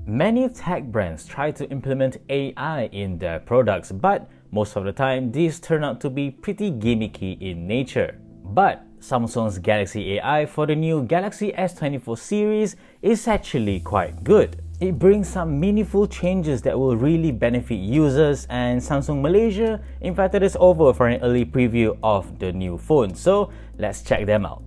Many tech brands try to implement AI in their products, but most of the time these turn out to be pretty gimmicky in nature. But Samsung's Galaxy AI for the new Galaxy S24 series is actually quite good. It brings some meaningful changes that will really benefit users, and Samsung Malaysia invited us over for an early preview of the new phone, so let's check them out.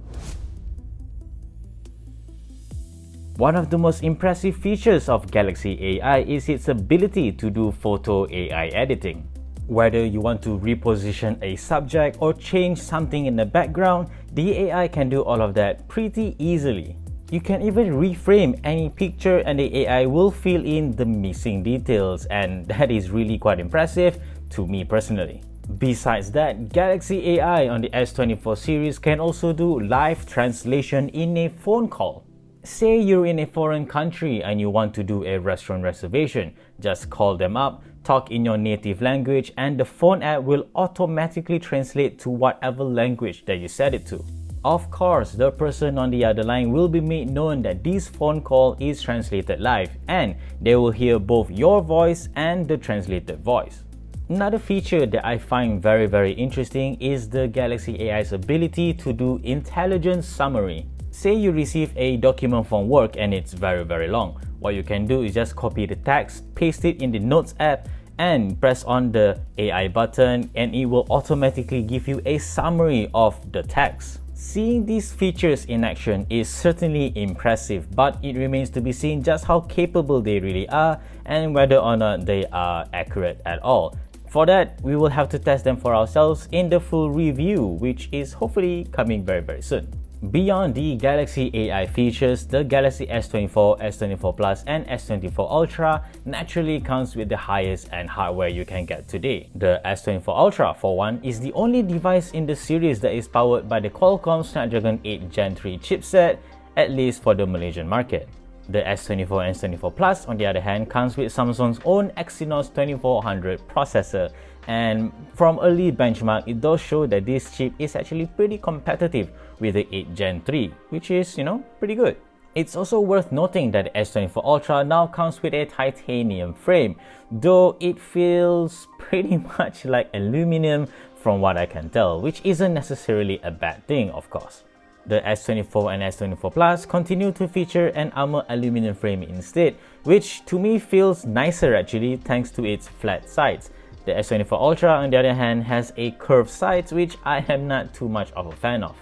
One of the most impressive features of Galaxy AI is its ability to do photo AI editing. Whether you want to reposition a subject or change something in the background, the AI can do all of that pretty easily. You can even reframe any picture and the AI will fill in the missing details, and that is really quite impressive to me personally. Besides that, Galaxy AI on the S24 series can also do live translation in a phone call. Say you're in a foreign country and you want to do a restaurant reservation, just call them up, talk in your native language, and the phone app will automatically translate to whatever language that you set it to. Of course, the person on the other line will be made known that this phone call is translated live, and they will hear both your voice and the translated voice. Another feature that I find very interesting is the Galaxy AI's ability to do intelligent summary. Say you receive a document from work and it's very long. What you can do is just copy the text, paste it in the Notes app, and press on the AI button, and it will automatically give you a summary of the text. Seeing these features in action is certainly impressive, but it remains to be seen just how capable they really are and whether or not they are accurate at all. For that, we will have to test them for ourselves in the full review, which is hopefully coming very soon. Beyond the Galaxy AI features, the Galaxy S24, S24 Plus and S24 Ultra naturally comes with the highest end hardware you can get today. The S24 Ultra, for one, is the only device in the series that is powered by the Qualcomm Snapdragon 8 Gen 3 chipset, at least for the Malaysian market. The S24 and S24 Plus, on the other hand, comes with Samsung's own Exynos 2400 processor, and from early benchmark, it does show that this chip is actually pretty competitive with the 8 Gen 3, which is, pretty good. It's also worth noting that the S24 Ultra now comes with a titanium frame, though it feels pretty much like aluminum from what I can tell, which isn't necessarily a bad thing, of course. The S24 and S24 Plus continue to feature an armor aluminum frame instead, which to me feels nicer actually thanks to its flat sides. The S24 Ultra, on the other hand, has a curved sides, which I am not too much of a fan of.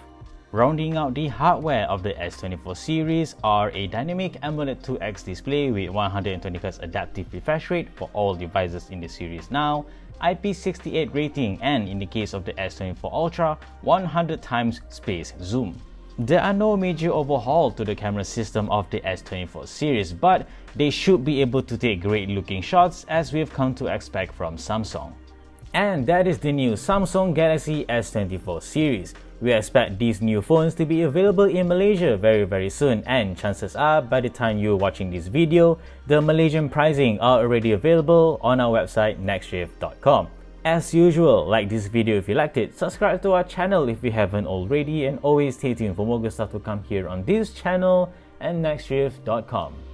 Rounding out the hardware of the S24 series are a dynamic AMOLED 2X display with 120Hz adaptive refresh rate for all devices in the series now, IP68 rating, and in the case of the S24 Ultra, 100x space zoom. There are no major overhaul to the camera system of the S24 series, but they should be able to take great looking shots as we've come to expect from Samsung. And that is the new Samsung Galaxy S24 series. We expect these new phones to be available in Malaysia very soon, and chances are by the time you're watching this video, the Malaysian pricing are already available on our website nextshift.com. As usual, like this video if you liked it, subscribe to our channel if you haven't already, and always stay tuned for more good stuff to come here on this channel and nextshift.com.